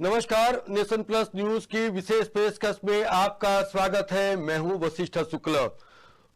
नमस्कार, nation plus news की विशेष पेशकश में आपका स्वागत है। मैं हूं वशिष्ठ शुक्ल।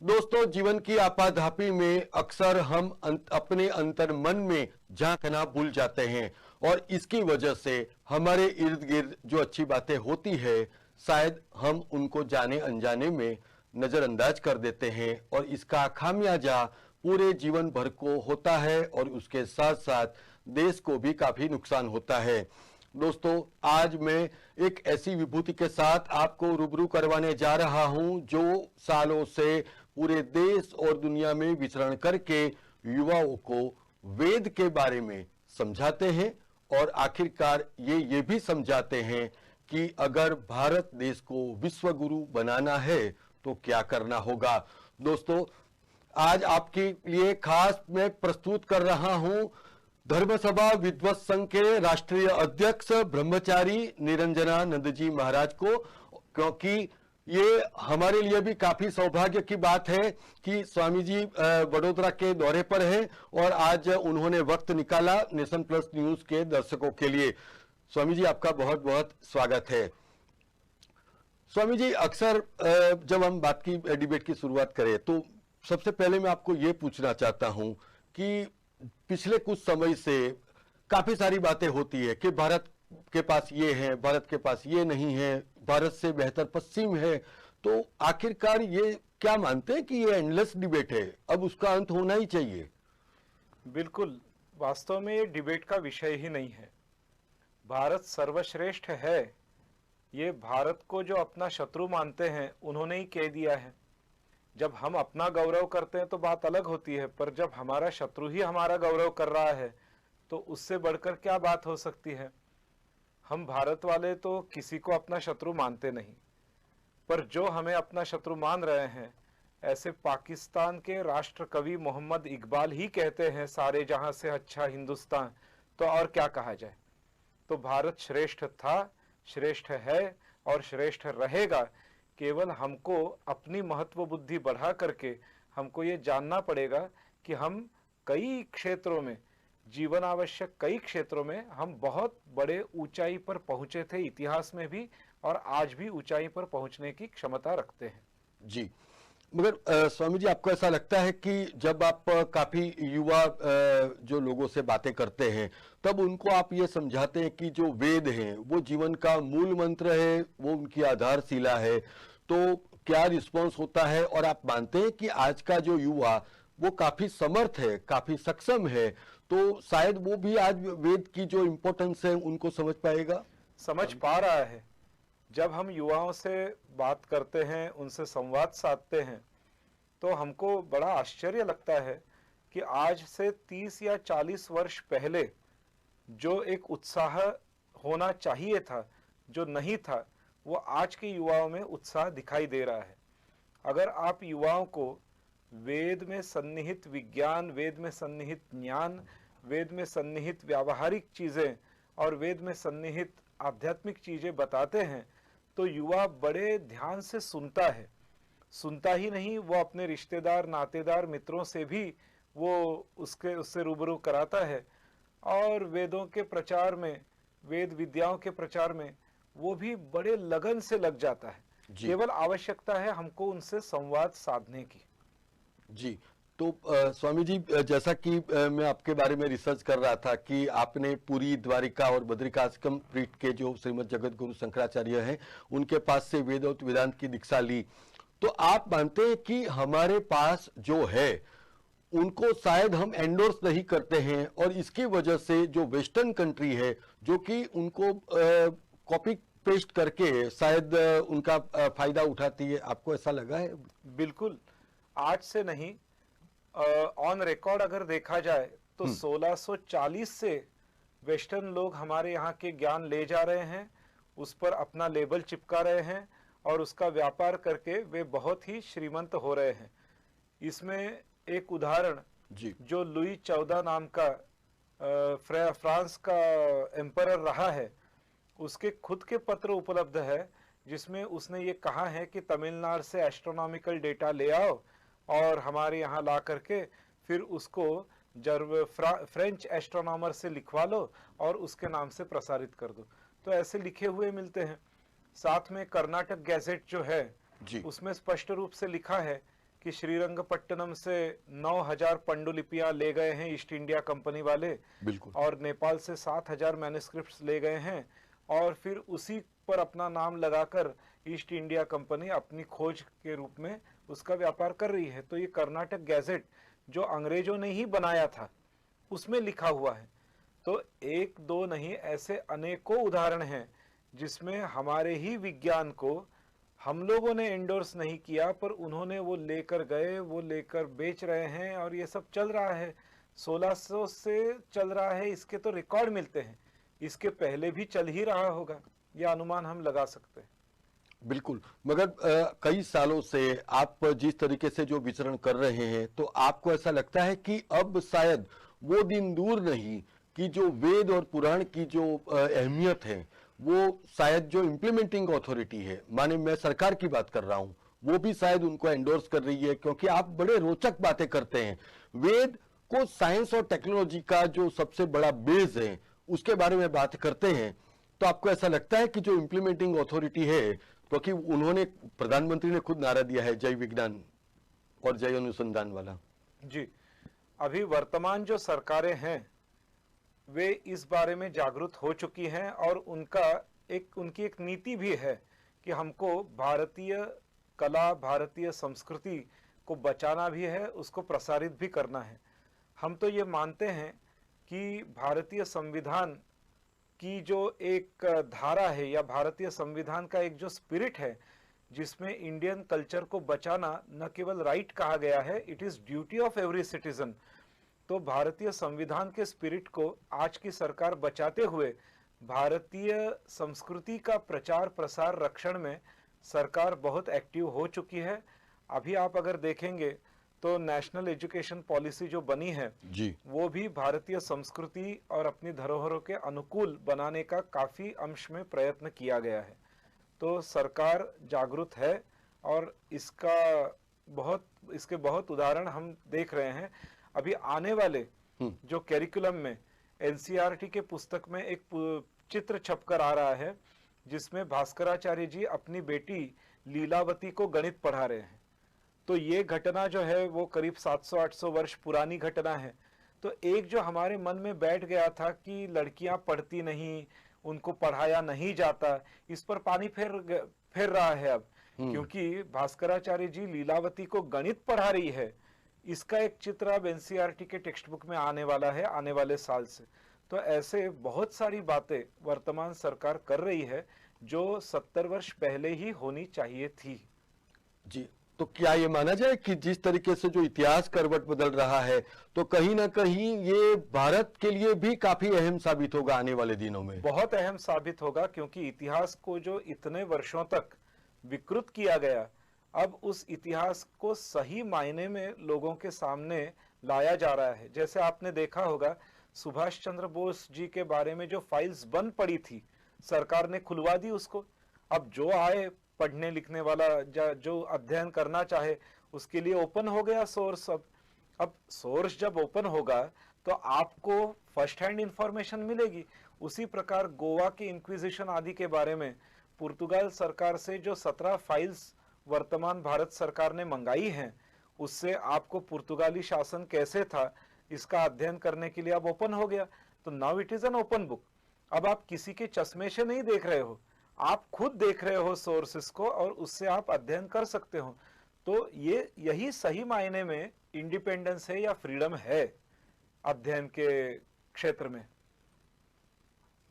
दोस्तों, जीवन की आपाधापी में अक्सर हम अपने अंतर मन में झांकना भूल जाते हैं और इसकी वजह से हमारे इर्द गिर्द जो अच्छी बातें होती है शायद हम उनको जाने अनजाने में नजरअंदाज कर देते हैं और इसका खामियाजा पूरे जीवन भर को होता है और उसके साथ साथ देश को भी काफी नुकसान होता है। दोस्तों, आज मैं एक ऐसी विभूति के साथ आपको रूबरू करवाने जा रहा हूं जो सालों से पूरे देश और दुनिया में विचरण करके युवाओं को वेद के बारे में समझाते हैं और आखिरकार ये भी समझाते हैं कि अगर भारत देश को विश्व गुरु बनाना है तो क्या करना होगा। दोस्तों, आज आपके लिए खास मैं प्रस्तुत कर रहा हूं धर्मसभा विद्वत संघ के राष्ट्रीय अध्यक्ष ब्रह्मचारी निरंजनानंद जी महाराज को, क्योंकि ये हमारे लिए भी काफी सौभाग्य की बात है कि स्वामी जी वडोदरा के दौरे पर हैं और आज उन्होंने वक्त निकाला नेशन प्लस न्यूज के दर्शकों के लिए। स्वामी जी, आपका बहुत बहुत स्वागत है। स्वामी जी, अक्सर जब हम बात की डिबेट की शुरुआत करें तो सबसे पहले मैं आपको ये पूछना चाहता हूं कि पिछले कुछ समय से काफी सारी बातें होती है कि भारत के पास ये है, भारत के पास ये नहीं है, भारत से बेहतर पश्चिम है। तो आखिरकार ये क्या मानते हैं कि ये एंडलेस डिबेट है, अब उसका अंत होना ही चाहिए? बिल्कुल, वास्तव में ये डिबेट का विषय ही नहीं है। भारत सर्वश्रेष्ठ है, ये भारत को जो अपना शत्रु मानते हैं उन्होंने ही कह दिया है। जब हम अपना गौरव करते हैं तो बात अलग होती है, पर जब हमारा शत्रु ही हमारा गौरव कर रहा है तो उससे बढ़कर क्या बात हो सकती है। हम भारत वाले तो किसी को अपना शत्रु मानते नहीं, पर जो हमें अपना शत्रु मान रहे हैं, ऐसे पाकिस्तान के राष्ट्र कवि मोहम्मद इकबाल ही कहते हैं, सारे जहां से अच्छा हिंदुस्तान, तो और क्या कहा जाए। तो भारत श्रेष्ठ था, श्रेष्ठ है और श्रेष्ठ रहेगा। केवल हमको अपनी महत्व बुद्धि बढ़ा करके हमको ये जानना पड़ेगा कि हम कई क्षेत्रों में, जीवन आवश्यक कई क्षेत्रों में हम बहुत बड़े ऊंचाई पर पहुंचे थे इतिहास में भी, और आज भी ऊंचाई पर पहुंचने की क्षमता रखते हैं। जी, मगर स्वामी जी, आपको ऐसा लगता है कि जब आप काफी युवा जो लोगों से बातें करते हैं तब उनको आप ये समझाते हैं कि जो वेद हैं वो जीवन का मूल मंत्र है, वो उनकी आधारशिला है, तो क्या रिस्पांस होता है? और आप मानते हैं कि आज का जो युवा वो काफी समर्थ है, काफी सक्षम है, तो शायद वो भी आज वेद की जो इम्पोर्टेंस है उनको समझ पाएगा, समझ पा रहा है। जब हम युवाओं से बात करते हैं, उनसे संवाद साधते हैं, तो हमको बड़ा आश्चर्य लगता है कि आज से 30 या 40 वर्ष पहले जो एक उत्साह होना चाहिए था, जो नहीं था, वो आज के युवाओं में उत्साह दिखाई दे रहा है। अगर आप युवाओं को वेद में सन्निहित विज्ञान, वेद में सन्निहित ज्ञान, वेद में सन्निहित व्यावहारिक चीजें और वेद में सन्निहित आध्यात्मिक चीजें बताते हैं तो युवा बड़े ध्यान से सुनता है। सुनता ही नहीं, वो अपने रिश्तेदार, नातेदार, मित्रों से भी वो उससे रूबरू कराता है और वेदों के प्रचार में, वेद विद्याओं के प्रचार में वो भी बड़े लगन से लग जाता है। केवल आवश्यकता है हमको उनसे संवाद साधने की। जी, तो स्वामी जी, जैसा कि मैं आपके बारे में रिसर्च कर रहा था कि आपने पूरी द्वारिका और बद्रिकाश्रम पीठ के जो श्रीमद जगत गुरु शंकराचार्य हैं उनके पास से वेद और वेदांत की दीक्षा ली, तो आप मानते हैं कि हमारे पास जो है उनको शायद हम एंडोर्स नहीं करते हैं और इसकी वजह से जो वेस्टर्न कंट्री है जो कि उनको कॉपी पेस्ट करके शायद उनका फायदा उठाती है, आपको ऐसा लगा है? बिल्कुल, आज से नहीं, ऑन रिकॉर्ड अगर देखा जाए तो 1640 से वेस्टर्न लोग हमारे यहाँ के ज्ञान ले जा रहे हैं, उस पर अपना लेबल चिपका रहे हैं और उसका व्यापार करके वे बहुत ही श्रीमंत हो रहे हैं। इसमें एक उदाहरण, जो लुई 14 नाम का फ्रांस का एम्परर रहा है, उसके खुद के पत्र उपलब्ध है जिसमें उसने ये कहा है कि तमिलनाडु से एस्ट्रोनॉमिकल डेटा ले आओ और हमारे यहाँ ला करके फिर उसको फ्रेंच एस्ट्रोनॉमर से लिखवा लो और उसके नाम से प्रसारित कर दो। तो ऐसे लिखे हुए मिलते हैं। साथ में कर्नाटक गैजेट जो है जी उसमें स्पष्ट रूप से लिखा है कि श्रीरंगपट्टनम से 9,000 पांडुलिपियां ले गए हैं ईस्ट इंडिया कंपनी वाले, बिल्कुल। और नेपाल से 7,000 मैन्युस्क्रिप्ट्स ले गए हैं, और फिर उसी पर अपना नाम लगाकर ईस्ट इंडिया कंपनी अपनी खोज के रूप में उसका व्यापार कर रही है। तो ये कर्नाटक गैजेट जो अंग्रेजों ने ही बनाया था उसमें लिखा हुआ है। तो एक दो नहीं, ऐसे अनेकों उदाहरण हैं जिसमें हमारे ही विज्ञान को हम लोगों ने एंडोर्स नहीं किया, पर उन्होंने वो लेकर गए, वो लेकर बेच रहे हैं, और ये सब चल रहा है। 1600 से चल रहा है, इसके तो रिकॉर्ड मिलते हैं। इसके पहले भी चल ही रहा होगा, यह अनुमान हम लगा सकते हैं। बिल्कुल, मगर कई सालों से आप जिस तरीके से जो विचरण कर रहे हैं, तो आपको ऐसा लगता है कि अब शायद वो दिन दूर नहीं कि जो वेद और पुराण की जो अहमियत है, वो शायद जो इम्प्लीमेंटिंग अथॉरिटी है, माने मैं सरकार की बात कर रहा हूं, वो भी शायद उनको एंडोर्स कर रही है, क्योंकि आप बड़े रोचक बातें करते हैं। वेद को साइंस और टेक्नोलॉजी का जो सबसे बड़ा बेस है उसके बारे में बात करते हैं। तो आपको ऐसा लगता है कि जो इम्प्लीमेंटिंग अथॉरिटी है, क्योंकि उन्होंने, प्रधानमंत्री ने खुद नारा दिया है जय विज्ञान और जय अनुसंधान वाला। जी, अभी वर्तमान जो सरकारें हैं वे इस बारे में जागरूक हो चुकी हैं, और उनकी एक नीति भी है कि हमको भारतीय कला, भारतीय संस्कृति को बचाना भी है, उसको प्रसारित भी करना है। हम तो ये मानते हैं कि भारतीय संविधान की जो एक धारा है, या भारतीय संविधान का एक जो स्पिरिट है, जिसमें इंडियन कल्चर को बचाना न केवल राइट कहा गया है, it is duty of every citizen. तो भारतीय संविधान के स्पिरिट को आज की सरकार बचाते हुए भारतीय संस्कृति का प्रचार प्रसार रक्षण में सरकार बहुत एक्टिव हो चुकी है। अभी आप अगर देखेंगे तो नेशनल एजुकेशन पॉलिसी जो बनी है जी, वो भी भारतीय संस्कृति और अपनी धरोहरों के अनुकूल बनाने का काफी अंश में प्रयत्न किया गया है। तो सरकार जागरूक है, और इसके बहुत उदाहरण हम देख रहे हैं। अभी आने वाले जो कैरिकुलम में एनसीईआरटी के पुस्तक में एक चित्र छपकर आ रहा है, जिसमें भास्कराचार्य जी अपनी बेटी लीलावती को गणित पढ़ा रहे हैं। तो ये घटना जो है वो करीब 700-800 वर्ष पुरानी घटना है। तो एक जो हमारे मन में बैठ गया था कि लड़कियां पढ़ती नहीं, उनको पढ़ाया नहीं जाता, इस पर पानी फेर रहा है अब, क्योंकि भास्कराचार्य जी लीलावती को गणित पढ़ा रही है। इसका एक चित्र अब एनसीईआरटी के टेक्स्ट बुक में आने वाला है आने वाले साल से। तो ऐसे बहुत सारी बातें वर्तमान सरकार कर रही है जो 70 वर्ष पहले ही होनी चाहिए थी। जी, तो क्या ये माना जाए कि जिस तरीके से जो इतिहास करवट बदल रहा है, तो कहीं ना कहीं ये भारत के लिए भी काफी अहम साबित होगा आने वाले दिनों में? बहुत अहम साबित होगा, क्योंकि इतिहास को जो इतने वर्षों तक विकृत किया गया, अब उस इतिहास को सही मायने में लोगों के सामने लाया जा रहा है। जैसे आपने देखा होगा सुभाष चंद्र बोस जी के बारे में जो फाइल्स बंद पड़ी थी, सरकार ने खुलवा दी उसको। अब जो आए पढ़ने लिखने वाला, जो अध्ययन करना चाहे, उसके लिए ओपन हो गया सोर्स। अब सोर्स जब ओपन होगा तो आपको फर्स्ट हैंड इंफॉर्मेशन मिलेगी। उसी प्रकार गोवा के इंक्विजिशन आदि के बारे में पुर्तगाल सरकार से जो 17 फाइल्स वर्तमान भारत सरकार ने मंगाई हैं, उससे आपको पुर्तगाली शासन कैसे था इसका अध्ययन करने के लिए अब ओपन हो गया। तो now it is an open book. अब आप किसी के चश्मे से नहीं देख रहे हो, आप खुद देख रहे हो सोर्सेस को, और उससे आप अध्ययन कर सकते हो। तो यही सही मायने में इंडिपेंडेंस है या फ्रीडम है अध्ययन के क्षेत्र में।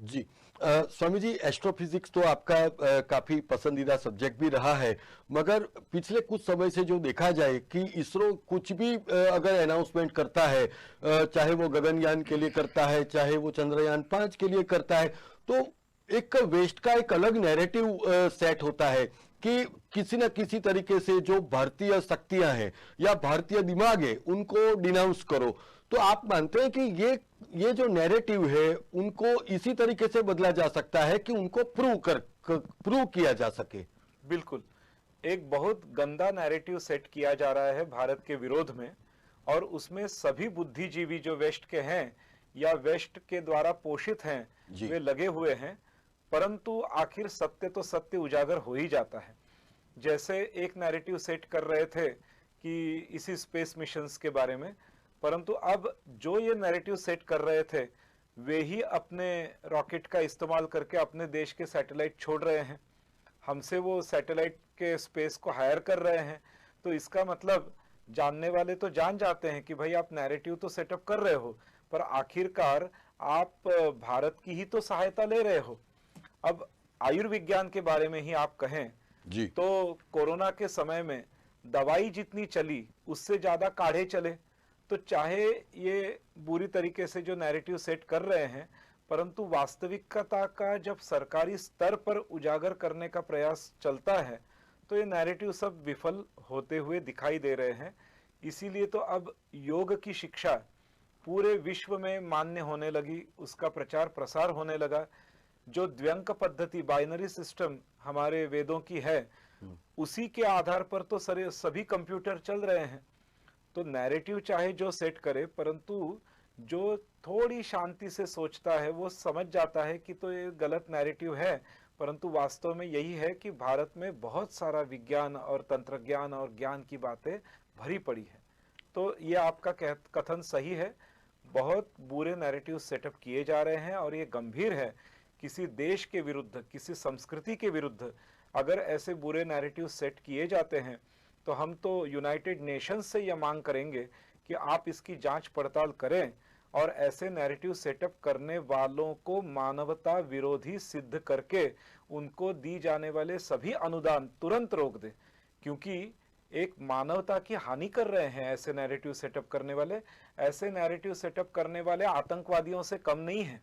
जी, स्वामी जी, एस्ट्रोफिजिक्स तो आपका काफी पसंदीदा सब्जेक्ट भी रहा है, मगर पिछले कुछ समय से जो देखा जाए कि इसरो कुछ भी अगर अनाउंसमेंट करता है, चाहे वो गगनयान के लिए करता है, चाहे वो चंद्रयान 5 के लिए करता है, तो एक वेस्ट का एक अलग नैरेटिव सेट होता है कि किसी न किसी तरीके से जो भारतीय शक्तियां हैं या भारतीय दिमाग है उनको डिनाउंस करो। तो आप मानते हैं कि ये जो नैरेटिव है उनको इसी तरीके से बदला जा सकता है कि उनको प्रूव किया जा सके? बिल्कुल, एक बहुत गंदा नैरेटिव सेट किया जा रहा है भारत के विरोध में, और उसमें सभी बुद्धिजीवी जो वेस्ट के हैं या वेस्ट के द्वारा पोषित हैं वे लगे हुए हैं। परंतु आखिर सत्य तो सत्य उजागर हो ही जाता है। जैसे एक नैरेटिव सेट कर रहे थे कि इसी स्पेस मिशंस के बारे में, परंतु अब जो ये नैरेटिव सेट कर रहे थे वे ही अपने रॉकेट का इस्तेमाल करके अपने देश के सैटेलाइट छोड़ रहे हैं, हमसे वो सैटेलाइट के स्पेस को हायर कर रहे हैं। तो इसका मतलब जानने वाले तो जान जाते हैं कि भाई आप नैरेटिव तो सेटअप कर रहे हो, पर आखिरकार आप भारत की ही तो सहायता ले रहे हो। अब आयुर्विज्ञान के बारे में ही आप कहें जी। तो कोरोना के समय में दवाई जितनी चली उससे ज्यादा काढ़े चले। तो चाहे ये बुरी तरीके से जो नैरेटिव सेट कर रहे हैं, परंतु वास्तविकता का जब सरकारी स्तर पर उजागर करने का प्रयास चलता है तो ये नैरेटिव सब विफल होते हुए दिखाई दे रहे हैं। इसीलिए तो अब योग की शिक्षा पूरे विश्व में मान्य होने लगी, उसका प्रचार प्रसार होने लगा। जो द्व्यंक पद्धति बाइनरी सिस्टम हमारे वेदों की है, उसी के आधार पर तो सभी कंप्यूटर चल रहे हैं। तो नैरेटिव चाहे जो सेट करे, परंतु जो थोड़ी शांति से सोचता है वो समझ जाता है कि तो ये गलत नैरेटिव है, परंतु वास्तव में यही है कि भारत में बहुत सारा विज्ञान और तंत्रज्ञान और ज्ञान की बातें भरी पड़ी है। तो ये आपका कथन सही है, बहुत बुरे नैरेटिव सेटअप किए जा रहे हैं और ये गंभीर है। किसी देश के विरुद्ध, किसी संस्कृति के विरुद्ध अगर ऐसे बुरे नैरेटिव सेट किए जाते हैं तो हम तो यूनाइटेड नेशंस से यह मांग करेंगे कि आप इसकी जांच पड़ताल करें और ऐसे नैरेटिव सेटअप करने वालों को मानवता विरोधी सिद्ध करके उनको दी जाने वाले सभी अनुदान तुरंत रोक दें, क्योंकि एक मानवता की हानि कर रहे हैं ऐसे नैरेटिव सेटअप करने वाले। ऐसे नैरेटिव सेटअप करने वाले आतंकवादियों से कम नहीं है,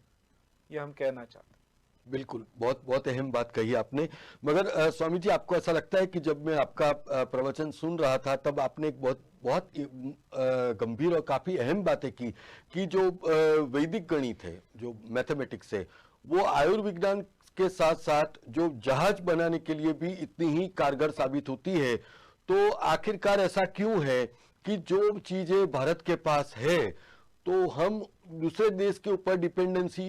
ये हम कहना चाहते हैं। बिल्कुल, बहुत बहुत अहम बात कही आपने। मगर स्वामी जी, आपको ऐसा लगता है कि जब मैं आपका प्रवचन सुन रहा था तब आपने एक बहुत बहुत गंभीर और काफी अहम बातें की कि जो वैदिक गणित है, जो मैथमेटिक्स है, वो आयुर्विज्ञान के साथ साथ जो जहाज बनाने के लिए भी इतनी ही कारगर साबित होती है। तो आखिरकार ऐसा क्यों है कि जो चीजें भारत के पास है तो हम दूसरे देश के ऊपर डिपेंडेंसी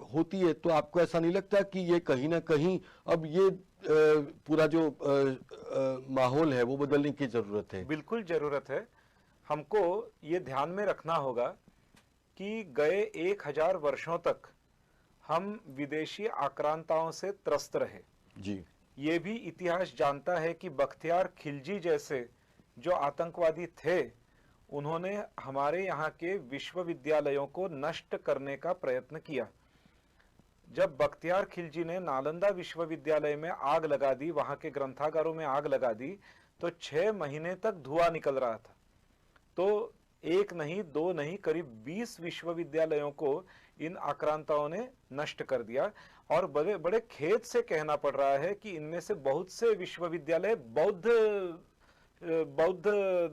होती है? तो आपको ऐसा नहीं लगता कि ये कहीं ना कहीं अब ये पूरा जो माहौल है वो बदलने की जरूरत है? बिल्कुल जरूरत है। हमको ये ध्यान में रखना होगा कि गए 1000 वर्षों तक हम विदेशी आक्रांताओं से त्रस्त रहे जी। ये भी इतिहास जानता है कि बख्तियार खिलजी जैसे जो आतंकवादी थे, उन्होंने हमारे यहाँ के विश्वविद्यालयों को नष्ट करने का प्रयत्न किया। जब बख्तियार खिलजी ने नालंदा विश्वविद्यालय में आग लगा दी, वहां के ग्रंथागारों में आग लगा दी, तो 6 महीने तक धुआं निकल रहा था। तो एक नहीं, दो नहीं, करीब 20 विश्वविद्यालयों को इन आक्रांताओं ने नष्ट कर दिया। और बड़े बड़े खेद से कहना पड़ रहा है कि इनमें से बहुत से विश्वविद्यालय बौद्ध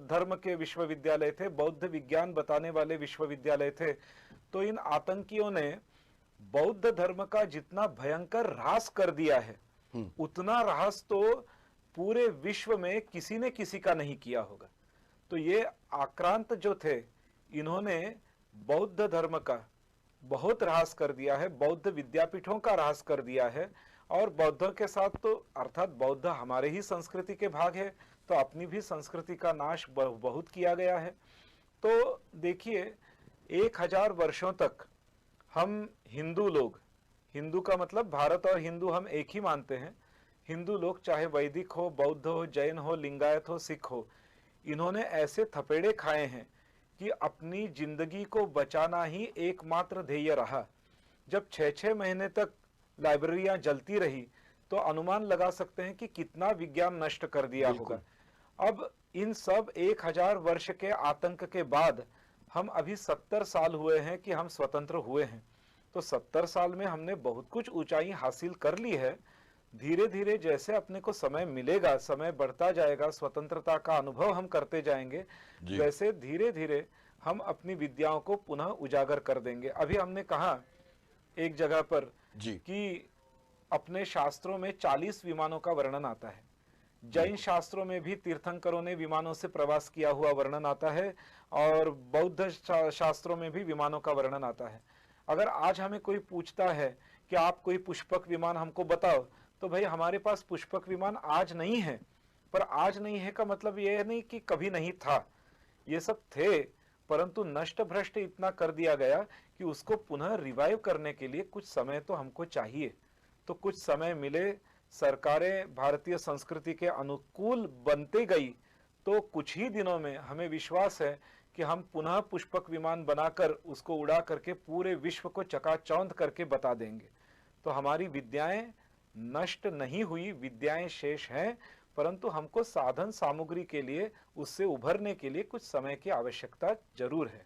धर्म के विश्वविद्यालय थे, बौद्ध विज्ञान बताने वाले विश्वविद्यालय थे। तो इन आतंकियों ने बौद्ध धर्म का जितना भयंकर ह्रास कर दिया है, उतना ह्रास तो पूरे विश्व में किसी ने किसी का नहीं किया होगा। तो ये आक्रांत जो थे, इन्होंने बौद्ध धर्म का बहुत ह्रास कर दिया है, बौद्ध विद्यापीठों का ह्रास कर दिया है। और बौद्धों के साथ तो अर्थात बौद्ध हमारे ही संस्कृति के भाग है, तो अपनी भी संस्कृति का नाश बहुत किया गया है। तो देखिए, 1000 वर्षों तक हम हिंदू लोग, हिंदू का मतलब भारत और हिंदू हम एक ही मानते हैं, हिंदू लोग चाहे वैदिक हो, बौद्ध हो, जैन हो, लिंगायत हो, सिख हो, इन्होंने ऐसे थपेड़े खाए हैं कि अपनी जिंदगी को बचाना ही एकमात्र ध्येय रहा। जब 6-6 महीने तक लाइब्रेरियां जलती रही तो अनुमान लगा सकते हैं कि कितना विज्ञान नष्ट कर दिया होगा। अब इन सब 1000 वर्ष के आतंक के बाद हम अभी 70 साल हुए हैं कि हम स्वतंत्र हुए हैं। तो 70 साल में हमने बहुत कुछ ऊंचाई हासिल कर ली है। धीरे धीरे जैसे अपने को समय मिलेगा, समय बढ़ता जाएगा, स्वतंत्रता का अनुभव हम करते जाएंगे, वैसे धीरे धीरे हम अपनी विद्याओं को पुनः उजागर कर देंगे। अभी हमने कहा एक जगह पर कि अपने शास्त्रों में 40 विमानों का वर्णन आता है, जैन शास्त्रों में भी तीर्थंकरों ने विमानों से प्रवास किया हुआ वर्णन आता है, और बौद्ध शास्त्रों में भी विमानों का वर्णन आता है। अगर आज हमें कोई पूछता है कि कि आप कोई पुष्पक विमान हमको बताओ, तो भाई हमारे पास पुष्पक विमान आज नहीं है। पर आज नहीं है का मतलब ये नहीं कि कभी नहीं था, ये सब थे, परंतु नष्ट भ्रष्ट इतना कर दिया गया कि उसको पुनः रिवाइव करने के लिए कुछ समय तो हमको चाहिए। तो कुछ समय मिले, सरकारें भारतीय संस्कृति के अनुकूल बनते गई, तो कुछ ही दिनों में हमें विश्वास है कि हम पुनः पुष्पक विमान बनाकर उसको उड़ा करके पूरे विश्व को चकाचौंध करके बता देंगे। तो हमारी विद्याएं नष्ट नहीं हुई, विद्याएं शेष हैं, परंतु हमको साधन सामग्री के लिए, उससे उभरने के लिए कुछ समय की आवश्यकता जरूर है।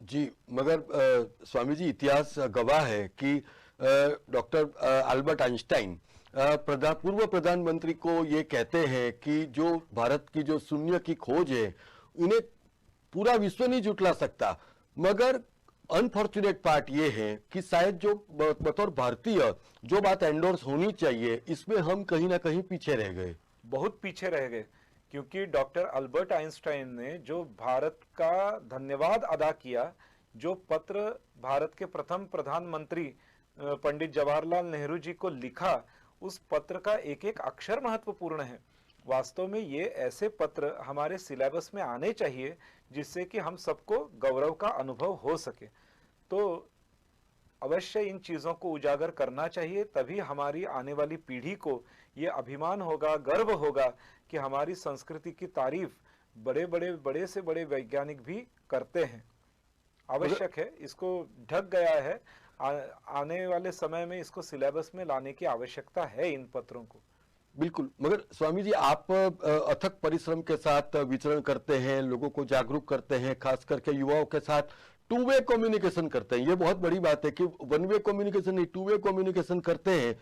जी, मगर स्वामी जी, इतिहास गवाह है कि डॉक्टर अल्बर्ट आइंस्टाइन पूर्व प्रधानमंत्री को ये कहते हैं कि जो भारत की जो शून्य की खोज है उन्हें पूरा विश्व नहीं जुटला सकता। मगर अनफॉर्चुनेट पार्ट ये है कि शायद जो बतौर भारतीय जो बात एंडोर्स होनी चाहिए, इसमें हम कहीं ना कहीं पीछे रह गए, बहुत पीछे रह गए। क्योंकि डॉक्टर अल्बर्ट आइंस्टाइन ने जो भारत का धन्यवाद अदा किया, जो पत्र भारत के प्रथम प्रधानमंत्री पंडित जवाहरलाल नेहरू जी को लिखा, उस पत्र का एक एक अक्षर महत्वपूर्ण है। वास्तव में ये ऐसे पत्र हमारे सिलेबस में आने चाहिए जिससे कि हम सबको गौरव का अनुभव हो सके। तो अवश्य इन चीजों को उजागर करना चाहिए, तभी हमारी आने वाली पीढ़ी को ये अभिमान होगा, गर्व होगा कि हमारी संस्कृति की तारीफ बड़े से बड़े वैज्ञानिक भी करते हैं। आवश्यक है, इसको ढक गया है, आने वाले समय में इसको सिलेबस में लाने की आवश्यकता है इन पत्रों को। बिल्कुल। मगर स्वामी जी, आप अथक परिश्रम के साथ विचरण करते हैं, लोगों को जागरूक करते हैं, खास करके युवाओं के साथ टू वे कम्युनिकेशन करते हैं। ये बहुत बड़ी बात है कि वन वे कम्युनिकेशन नहीं, टू वे कम्युनिकेशन करते हैं।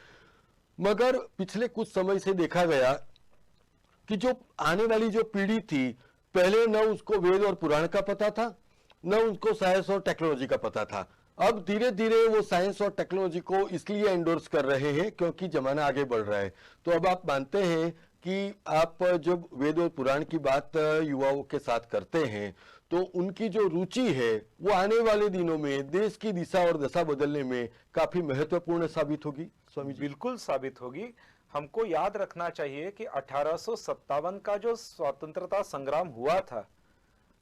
मगर पिछले कुछ समय से देखा गया कि जो आने वाली जो पीढ़ी थी, पहले न उसको वेद और पुराण का पता था, न उनको साइंस और टेक्नोलॉजी का पता था। अब धीरे धीरे वो साइंस और टेक्नोलॉजी को इसलिए एंडोर्स कर रहे हैं क्योंकि जमाना आगे बढ़ रहा है। तो अब आप मानते हैं कि आप जब वेद और पुराण की बात युवाओं के साथ करते हैं तो उनकी जो रुचि है वो आने वाले दिनों में देश की दिशा और दशा बदलने में काफी महत्वपूर्ण साबित होगी? स्वामी जी, बिल्कुल साबित होगी। हमको याद रखना चाहिए कि 1857 का जो स्वतंत्रता संग्राम हुआ था,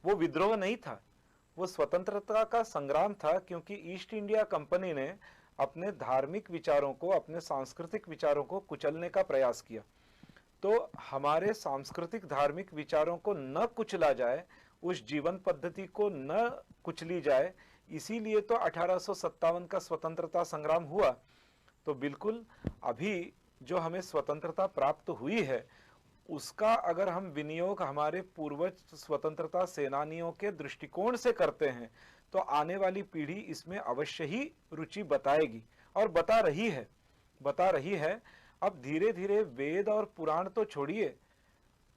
वो विद्रोह नहीं था, वो स्वतंत्रता का संग्राम था। क्योंकि ईस्ट इंडिया कंपनी ने अपने धार्मिक विचारों को, अपने सांस्कृतिक विचारों को कुचलने का प्रयास किया। तो हमारे सांस्कृतिक धार्मिक विचारों को न कुचला जाए, उस जीवन पद्धति को न कुचली जाए, इसीलिए तो 1857 का स्वतंत्रता संग्राम हुआ। तो बिल्कुल अभी जो हमें स्वतंत्रता प्राप्त हुई है, उसका अगर हम विनियोग हमारे पूर्वज स्वतंत्रता सेनानियों के दृष्टिकोण से करते हैं तो आने वाली पीढ़ी इसमें अवश्य ही रुचि बताएगी, और बता रही है। अब धीरे धीरे वेद और पुराण तो छोड़िए,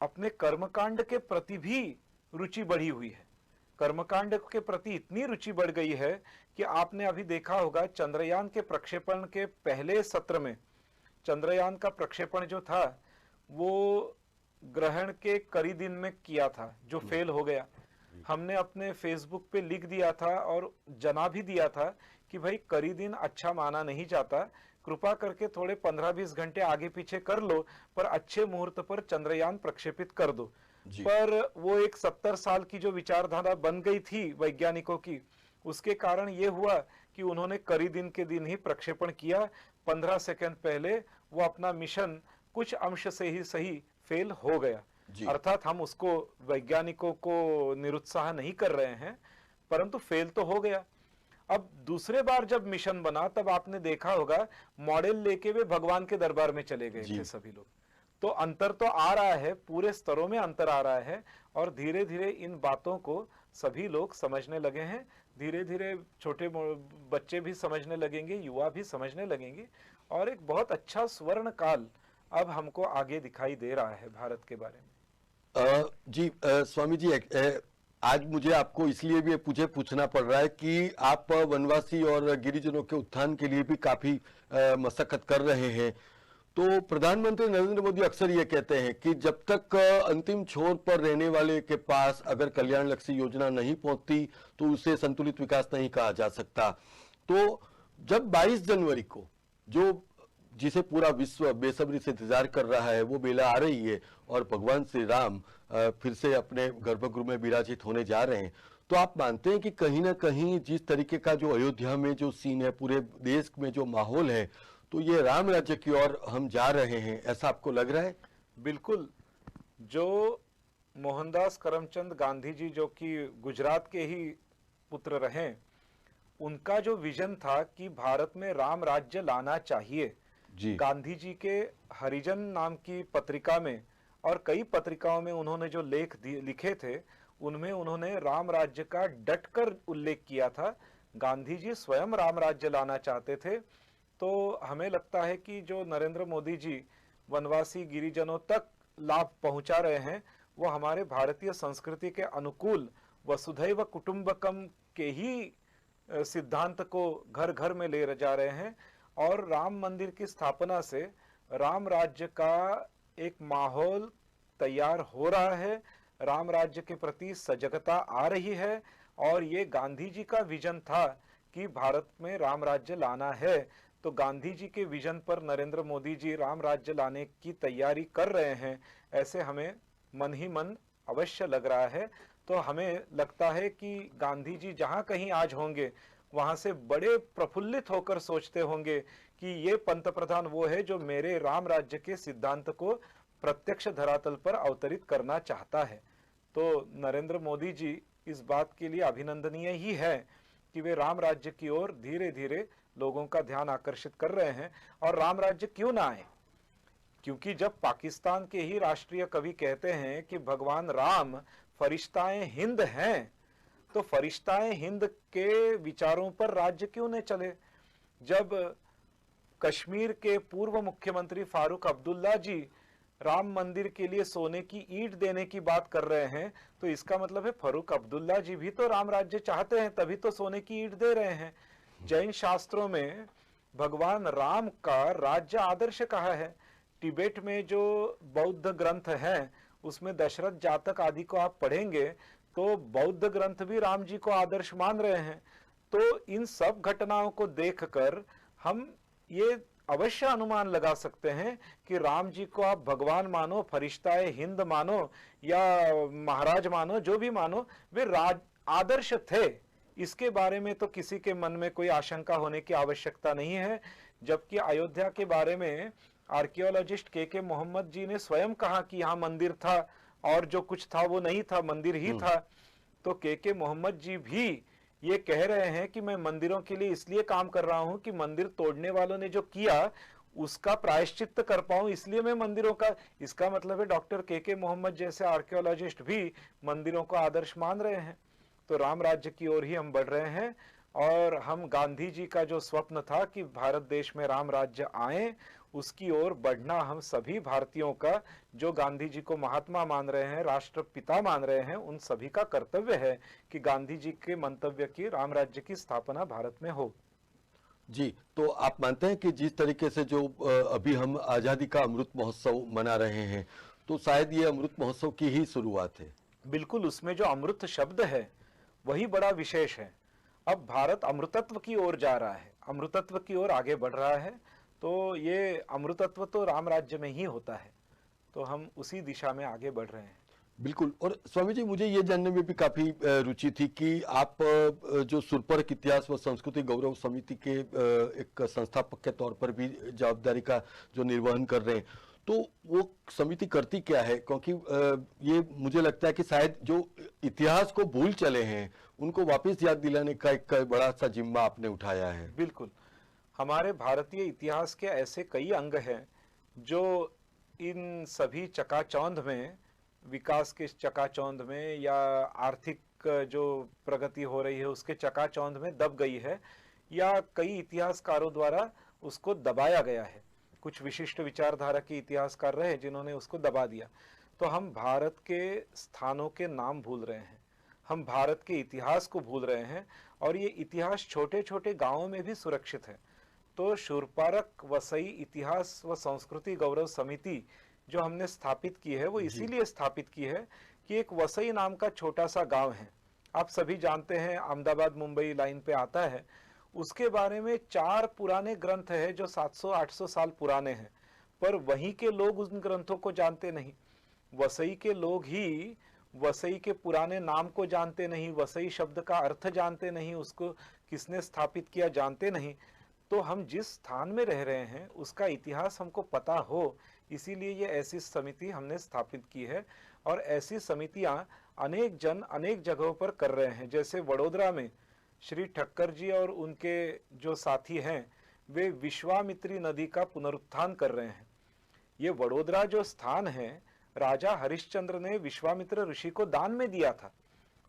अपने कर्मकांड के प्रति भी रुचि बढ़ी हुई है। कर्मकांड के प्रति इतनी रुचि बढ़ गई है कि आपने अभी देखा होगा, चंद्रयान के प्रक्षेपण के पहले सत्र में चंद्रयान का प्रक्षेपण जो था वो ग्रहण के कई दिन में किया था, जो फेल हो गया। हमने अपने फेसबुक पे लिख दिया था और जना भी दिया था कि भाई कई दिन अच्छा माना नहीं जाता, कृपा करके थोड़े 15-20 घंटे आगे पीछे कर लो, पर अच्छे मुहूर्त पर चंद्रयान प्रक्षेपित कर दो। पर वो एक 70 साल की जो विचारधारा बन गई थी वैज्ञानिकों की, उसके कारण ये हुआ कि उन्होंने कई दिन के दिन ही प्रक्षेपण किया। 15 सेकंड पहले वो अपना मिशन कुछ अंश से ही सही फेल हो गया। अर्थात हम उसको, वैज्ञानिकों को निरुत्साह नहीं कर रहे हैं, परंतु फेल तो हो गया। अब दूसरे बार जब मिशन बना तब आपने देखा होगा, मॉडल लेके वे भगवान के दरबार में चले गए थे सभी लोग। तो अंतर तो आ रहा है, पूरे स्तरों में अंतर आ रहा है, और धीरे धीरे इन बातों को सभी लोग समझने लगे हैं। धीरे धीरे छोटे बच्चे भी समझने लगेंगे, युवा भी समझने लगेंगे, और एक बहुत अच्छा स्वर्ण काल अब हमको आगे दिखाई दे रहा है भारत के बारे में। जी स्वामी जी, आज मुझे आपको इसलिए भी पूछना पड़ रहा है कि आप वनवासी और गिरिजनों के उत्थान के लिए भी काफी मशक्कत कर रहे हैं। तो प्रधानमंत्री नरेंद्र मोदी अक्सर ये कहते हैं कि जब तक अंतिम छोर पर रहने वाले के पास अगर कल्याण लक्ष्य योजना नहीं पहुंचती तो उसे संतुलित विकास नहीं कहा जा सकता। तो जब 22 जनवरी को जो जिसे पूरा विश्व बेसब्री से इंतजार कर रहा है वो बेला आ रही है और भगवान श्री राम फिर से अपने गर्भगृह में विराजित होने जा रहे हैं, तो आप मानते हैं कि कहीं ना कहीं जिस तरीके का जो अयोध्या में जो सीन है, पूरे देश में जो माहौल है, तो ये राम राज्य की ओर हम जा रहे हैं, ऐसा आपको लग रहा है? बिल्कुल। जो मोहनदास करमचंद गांधी जी, जो कि गुजरात के ही पुत्र रहे, उनका जो विजन था कि भारत में राम राज्य लाना चाहिए, जी। गांधी जी के हरिजन नाम की पत्रिका में और कई पत्रिकाओं में उन्होंने जो लेख लिखे थे, उनमें उन्होंने राम राज्य का डटकर उल्लेख किया था। गांधी जी स्वयं राम राज्य लाना चाहते थे। तो हमें लगता है कि जो नरेंद्र मोदी जी वनवासी गिरिजनों तक लाभ पहुंचा रहे हैं, वो हमारे भारतीय संस्कृति के अनुकूल वसुधैव कुटुंबकम के ही सिद्धांत को घर घर में ले जा रहे हैं। और राम मंदिर की स्थापना से राम राज्य का एक माहौल तैयार हो रहा है, राम राज्य के प्रति सजगता आ रही है। और ये गांधी जी का विजन था कि भारत में राम राज्य लाना है, तो गांधी जी के विजन पर नरेंद्र मोदी जी राम राज्य लाने की तैयारी कर रहे हैं, ऐसे हमें मन ही मन अवश्य लग रहा है। तो हमें लगता है कि गांधी जी जहां कहीं आज होंगे, वहां से बड़े प्रफुल्लित होकर सोचते होंगे कि ये पंतप्रधान वो है जो मेरे राम राज्य के सिद्धांत को प्रत्यक्ष धरातल पर अवतरित करना चाहता है। तो नरेंद्र मोदी जी इस बात के लिए अभिनंदनीय ही है कि वे राम राज्य की ओर धीरे धीरे लोगों का ध्यान आकर्षित कर रहे हैं। और राम राज्य क्यों ना आए, क्योंकि जब पाकिस्तान के ही राष्ट्रीय कवि कहते हैं कि भगवान राम फरिश्ताए हिंद हैं, तो फरिश्ताए हिंद के विचारों पर राज्य क्यों न चले। जब कश्मीर के पूर्व मुख्यमंत्री फारूक अब्दुल्ला जी राम मंदिर के लिए सोने की ईंट देने की बात कर रहे हैं, तो इसका मतलब है फारूक अब्दुल्ला जी भी तो राम राज्य चाहते हैं, तभी तो सोने की ईंट दे रहे हैं। जैन शास्त्रों में भगवान राम का राज्य आदर्श कहा है। तिब्बत में जो बौद्ध ग्रंथ हैं, उसमें दशरथ जातक आदि को आप पढ़ेंगे तो बौद्ध ग्रंथ भी राम जी को आदर्श मान रहे हैं। तो इन सब घटनाओं को देखकर हम ये अवश्य अनुमान लगा सकते हैं कि राम जी को आप भगवान मानो, फरिश्ताए हिंद मानो या महाराज मानो, जो भी मानो, वे आदर्श थे। इसके बारे में तो किसी के मन में कोई आशंका होने की आवश्यकता नहीं है। जबकि अयोध्या के बारे में आर्कियोलॉजिस्ट के मोहम्मद जी ने स्वयं कहा कि यहाँ मंदिर था और जो कुछ था वो नहीं था, मंदिर ही था। तो के मोहम्मद जी भी ये कह रहे हैं कि मैं मंदिरों के लिए इसलिए काम कर रहा हूं कि मंदिर तोड़ने वालों ने जो किया उसका प्रायश्चित्त कर पाऊं, इसलिए मैं मंदिरों का। इसका मतलब है डॉक्टर के मोहम्मद जैसे आर्कियोलॉजिस्ट भी मंदिरों को आदर्श मान रहे हैं। तो राम राज्य की ओर ही हम बढ़ रहे हैं। और हम गांधी जी का जो स्वप्न था कि भारत देश में राम राज्य आए, उसकी ओर बढ़ना हम सभी भारतीयों का, जो गांधी जी को महात्मा मान रहे हैं, राष्ट्रपिता मान रहे हैं, उन सभी का कर्तव्य है कि गांधी जी के मंतव्य की राम राज्य की स्थापना भारत में हो। जी, तो आप मानते हैं कि जिस तरीके से जो अभी हम आज़ादी का अमृत महोत्सव मना रहे हैं, तो शायद ये अमृत महोत्सव की ही शुरुआत है? बिल्कुल, उसमें जो अमृत शब्द है वही बड़ा विशेष है। अब भारत अमृतत्व की ओर जा रहा है, अमृतत्व की ओर आगे बढ़ रहा है। तो ये अमृतत्व तो राम राज्य में ही होता है, तो हम उसी दिशा में आगे बढ़ रहे हैं। बिल्कुल। और स्वामी जी, मुझे ये जानने में भी काफी रुचि थी कि आप जो सुरपर्क इतिहास व संस्कृति गौरव समिति के एक संस्थापक के तौर पर भी जवाबदारी का जो निर्वहन कर रहे हैं, तो वो समिति करती क्या है? क्योंकि ये मुझे लगता है कि शायद जो इतिहास को भूल चले हैं उनको वापस याद दिलाने का एक बड़ा सा जिम्मा आपने उठाया है। बिल्कुल, हमारे भारतीय इतिहास के ऐसे कई अंग हैं जो इन सभी चकाचौंध में, विकास के चकाचौंध में या आर्थिक जो प्रगति हो रही है उसके चकाचौंध में दब गई है, या कई इतिहासकारों द्वारा उसको दबाया गया है। कुछ विशिष्ट विचारधारा के इतिहासकार रहे जिन्होंने उसको दबा दिया। तो हम भारत के स्थानों के नाम भूल रहे हैं, हम भारत के इतिहास को भूल रहे हैं, और ये इतिहास छोटे छोटे गांवों में भी सुरक्षित है। तो शूरपारक वसई इतिहास व संस्कृति गौरव समिति जो हमने स्थापित की है, वो इसीलिए स्थापित की है कि एक वसई नाम का छोटा सा गांव है, आप सभी जानते हैं, अहमदाबाद मुंबई लाइन पे आता है। उसके बारे में 4 पुराने ग्रंथ है जो 700-800 साल पुराने हैं, पर वहीं के लोग उन ग्रंथों को जानते नहीं। वसई के लोग ही वसई के पुराने नाम को जानते नहीं, वसई शब्द का अर्थ जानते नहीं, उसको किसने स्थापित किया जानते नहीं। तो हम जिस स्थान में रह रहे हैं उसका इतिहास हमको पता हो, इसीलिए ये ऐसी समिति हमने स्थापित की है। और ऐसी समितियां अनेक जन अनेक जगहों पर कर रहे हैं। जैसे वडोदरा में श्री ठक्कर जी और उनके जो साथी हैं वे विश्वामित्री नदी का पुनरुत्थान कर रहे हैं। ये वडोदरा जो स्थान है, राजा हरिश्चंद्र ने विश्वामित्र ऋषि को दान में दिया था।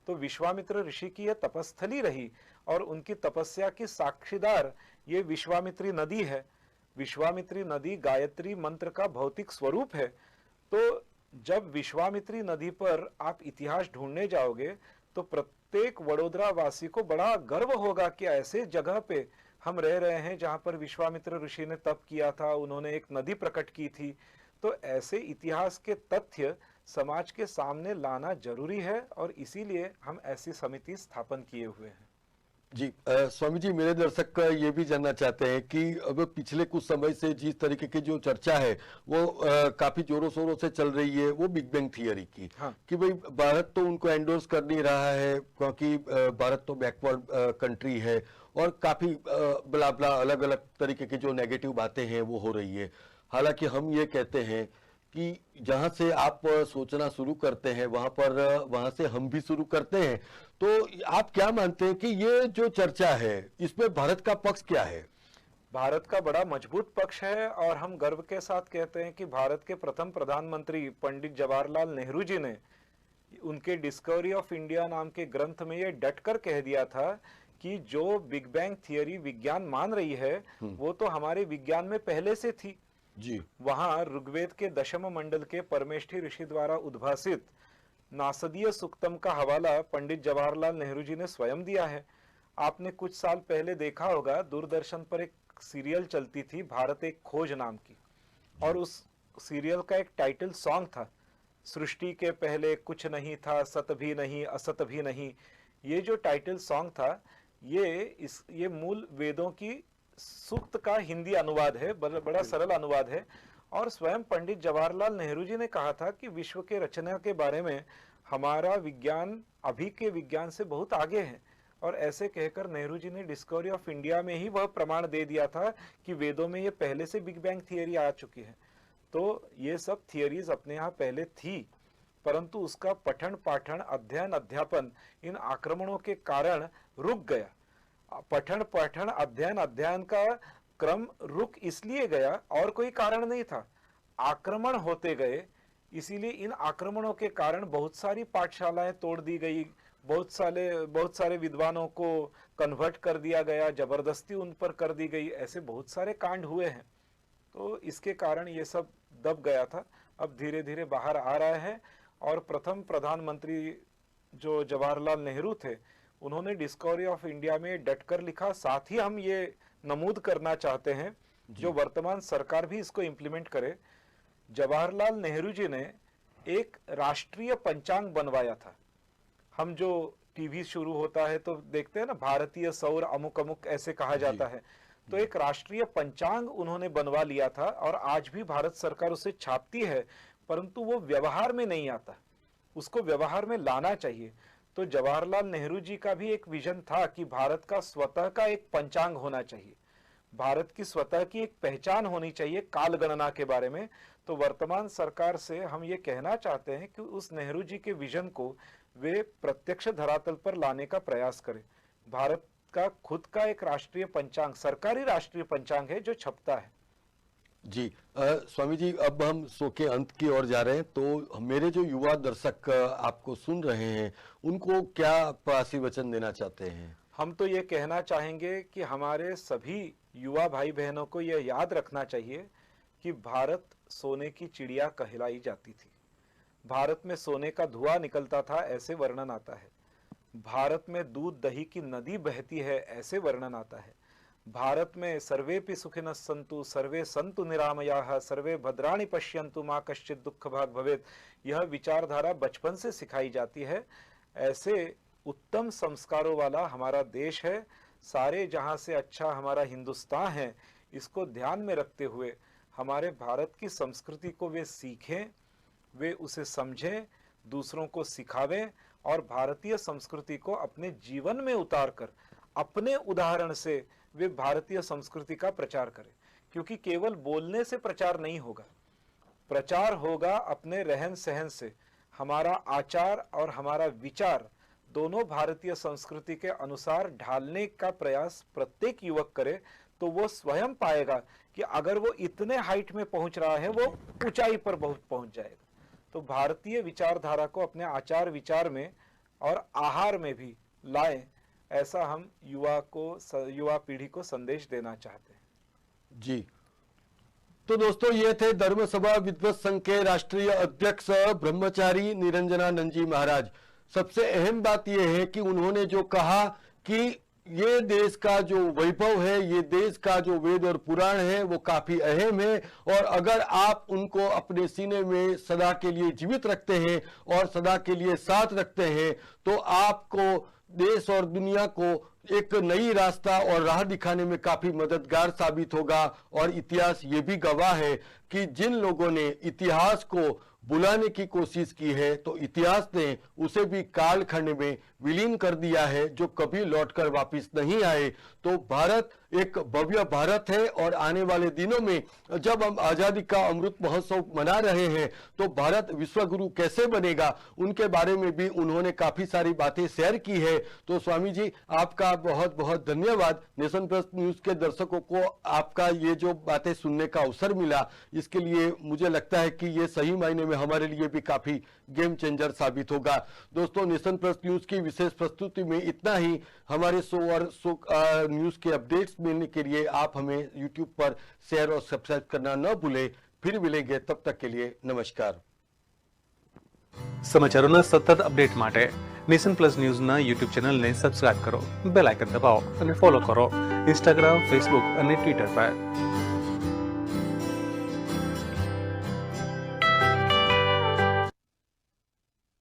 तो विश्वामित्र ऋषि की यह तपस्थली रही और उनकी तपस्या की साक्षीदार ये विश्वामित्री नदी है। विश्वामित्री नदी गायत्री मंत्र का भौतिक स्वरूप है। तो जब विश्वामित्री नदी पर आप इतिहास ढूंढने जाओगे तो प्रत्येक वडोदरा वासी को बड़ा गर्व होगा कि ऐसे जगह पे हम रह रहे हैं जहां पर विश्वामित्र ऋषि ने तप किया था, उन्होंने एक नदी प्रकट की थी। तो ऐसे इतिहास के तथ्य समाज के सामने लाना जरूरी है और इसीलिए हम ऐसी समिति स्थापन किए हुए हैं। जी स्वामी जी, मेरे दर्शक ये भी जानना चाहते हैं कि अब पिछले कुछ समय से जिस तरीके की जो चर्चा है वो काफी जोरों शोरों से चल रही है, वो बिग बैंग थियरी की। हाँ। कि भाई भारत तो उनको एंडोर्स कर नहीं रहा है क्योंकि भारत तो बैकवर्ड कंट्री है और काफी बला बला अलग अलग तरीके की जो नेगेटिव बातें हैं वो हो रही है। हालांकि हम ये कहते हैं कि जहां से आप सोचना शुरू करते हैं वहां से हम भी शुरू करते हैं। तो आप क्या मानते हैं कि ये जो चर्चा है इसमें भारत का पक्ष क्या है? भारत का बड़ा मजबूत पक्ष है और हम गर्व के साथ कहते हैं कि भारत के प्रथम प्रधानमंत्री पंडित जवाहरलाल नेहरू जी ने उनके डिस्कवरी ऑफ इंडिया नाम के ग्रंथ में ये डटकर कह दिया था कि जो बिग बैंग थियरी विज्ञान मान रही है वो तो हमारे विज्ञान में पहले से थी जी। वहां ऋग्वेद के दशम मंडल के परमेष्ठी ऋषि द्वारा उद्भासित नासदीय सुक्तम का हवाला पंडित जवाहरलाल नेहरू जी ने स्वयं दिया है। आपने कुछ साल पहले देखा होगा दूरदर्शन पर एक सीरियल चलती थी भारत एक खोज नाम की, और उस सीरियल का एक टाइटल सॉन्ग था, सृष्टि के पहले कुछ नहीं था, सत भी नहीं असत भी नहीं। ये जो टाइटल सॉन्ग था ये मूल वेदों की सूक्त का हिंदी अनुवाद है, बड़ा सरल अनुवाद है। और स्वयं पंडित जवाहरलाल नेहरू जी ने कहा था कि विश्व के रचना के बारे में हमारा विज्ञान अभी के विज्ञान से बहुत आगे है। और ऐसे कहकर नेहरू जी ने डिस्कवरी ऑफ इंडिया में ही वह प्रमाण दे दिया था कि वेदों में ये पहले से बिग बैंग थियरी आ चुकी है। तो ये सब थियरीज अपने यहाँ पहले थी, परंतु उसका पठन पाठन अध्ययन अध्यापन इन आक्रमणों के कारण रुक गया। पठन पाठन अध्ययन का क्रम रुक इसलिए गया और कोई कारण नहीं था, आक्रमण होते गए। इसीलिए इन आक्रमणों के कारण बहुत सारी पाठशालाएं तोड़ दी गई, बहुत सारे विद्वानों को कन्वर्ट कर दिया गया, जबरदस्ती उन पर कर दी गई, ऐसे बहुत सारे कांड हुए हैं। तो इसके कारण ये सब दब गया था, अब धीरे धीरे बाहर आ रहा है। और प्रथम प्रधानमंत्री जो जवाहरलाल नेहरू थे उन्होंने डिस्कवरी ऑफ इंडिया में डटकर लिखा। साथ ही हम ये नमूद करना चाहते हैं जो वर्तमान सरकार भी इसको इम्प्लीमेंट करे। जवाहरलाल नेहरू जी ने एक राष्ट्रीय पंचांग बनवाया था। हम जो टीवी शुरू होता है तो देखते हैं ना, भारतीय सौर अमुक अमुक ऐसे कहा जाता है। तो एक राष्ट्रीय पंचांग उन्होंने बनवा लिया था और आज भी भारत सरकार उसे छापती है, परंतु वो व्यवहार में नहीं आता, उसको व्यवहार में लाना चाहिए। तो जवाहरलाल नेहरू जी का भी एक विजन था कि भारत का स्वतः का एक पंचांग होना चाहिए, भारत की स्वतः की एक पहचान होनी चाहिए काल गणना के बारे में। तो वर्तमान सरकार से हम ये कहना चाहते हैं कि उस नेहरू जी के विजन को वे प्रत्यक्ष धरातल पर लाने का प्रयास करें। भारत का खुद का एक राष्ट्रीय पंचांग, सरकारी राष्ट्रीय पंचांग है जो छपता है। जी स्वामी जी, अब हम शो के अंत की ओर जा रहे हैं, तो मेरे जो युवा दर्शक आपको सुन रहे हैं उनको क्या आशीर्वचन देना चाहते हैं? हम तो ये कहना चाहेंगे कि हमारे सभी युवा भाई बहनों को यह याद रखना चाहिए कि भारत सोने की चिड़िया कहलाई जाती थी, भारत में सोने का धुआं निकलता था ऐसे वर्णन आता है, भारत में दूध दही की नदी बहती है ऐसे वर्णन आता है, भारत में सर्वेपि सुखिनः सन्तु सर्वे सन्तु निरामयाः सर्वे भद्राणि पश्यन्तु मा कश्चित् दुःख भाग् भवेत्। यह विचारधारा बचपन से सिखाई जाती है। ऐसे उत्तम संस्कारों वाला हमारा देश है। सारे जहां से अच्छा हमारा हिंदुस्तान है, इसको ध्यान में रखते हुए हमारे भारत की संस्कृति को वे सीखें, वे उसे समझें, दूसरों को सिखावें और भारतीय संस्कृति को अपने जीवन में उतारकर अपने उदाहरण से वे भारतीय संस्कृति का प्रचार करें। क्योंकि केवल बोलने से प्रचार नहीं होगा, प्रचार होगा अपने रहन सहन से। हमारा आचार और हमारा विचार दोनों भारतीय संस्कृति के अनुसार ढालने का प्रयास प्रत्येक युवक करे, तो वो स्वयं पाएगा कि अगर वो इतने हाइट में पहुंच रहा है, वो ऊंचाई पर बहुत पहुंच जाएगा। तो भारतीय विचारधारा को अपने आचार विचार में और आहार में भी लाएं, ऐसा हम युवा पीढ़ी को संदेश देना चाहते हैं। जी, तो दोस्तों ये थे धर्म सभा विद्वत संघ के राष्ट्रीय अध्यक्ष ब्रह्मचारी निरंजनानंद जी महाराज। सबसे अहम बात यह है कि उन्होंने जो कहा कि ये देश का जो वैभव है, ये देश का जो वेद और पुराण है, वो काफी अहम है, और अगर आप उनको अपने सीने में सदा के लिए जीवित रखते हैं और सदा के लिए साथ रखते हैं, तो आपको देश और दुनिया को एक नई रास्ता और राह दिखाने में काफी मददगार साबित होगा। और इतिहास ये भी गवाह है कि जिन लोगों ने इतिहास को बुलाने की कोशिश की है, तो इतिहास ने उसे भी कालखंड में विलीन कर दिया है, जो कभी लौटकर वापस नहीं आए। तो भारत एक भव्य भारत है, और आने वाले दिनों में जब हम आजादी का अमृत महोत्सव मना रहे हैं, तो भारत विश्वगुरु कैसे बनेगा, उनके बारे में भी उन्होंने काफी सारी बातें शेयर की है। तो स्वामी जी, आपका बहुत बहुत धन्यवाद। नेशन प्लस न्यूज के दर्शकों को आपका ये जो बातें सुनने का अवसर मिला, इसके लिए मुझे लगता है कि ये सही मायने में हमारे लिए भी काफी गेम चेंजर साबित होगा। दोस्तों, नेशन प्लस न्यूज की विशेष प्रस्तुति में इतना ही। हमारे शो और न्यूज के अपडेट्स मिलने के लिए आप हमें यूट्यूब पर शेयर और सब्सक्राइब करना न भूलें। फिर मिलेंगे, तब तक के लिए नमस्कार। સમાચારોના સતત અપડેટ માટે નેશન પ્લસ ન્યૂઝના યુટ્યુબ ચેનલને સબસ્ક્રાઇબ કરો, બેલ આઇકન દબાવો અને ફોલો કરો ઇન્સ્ટાગ્રામ, ફેસબુક અને ટ્વિટર પર।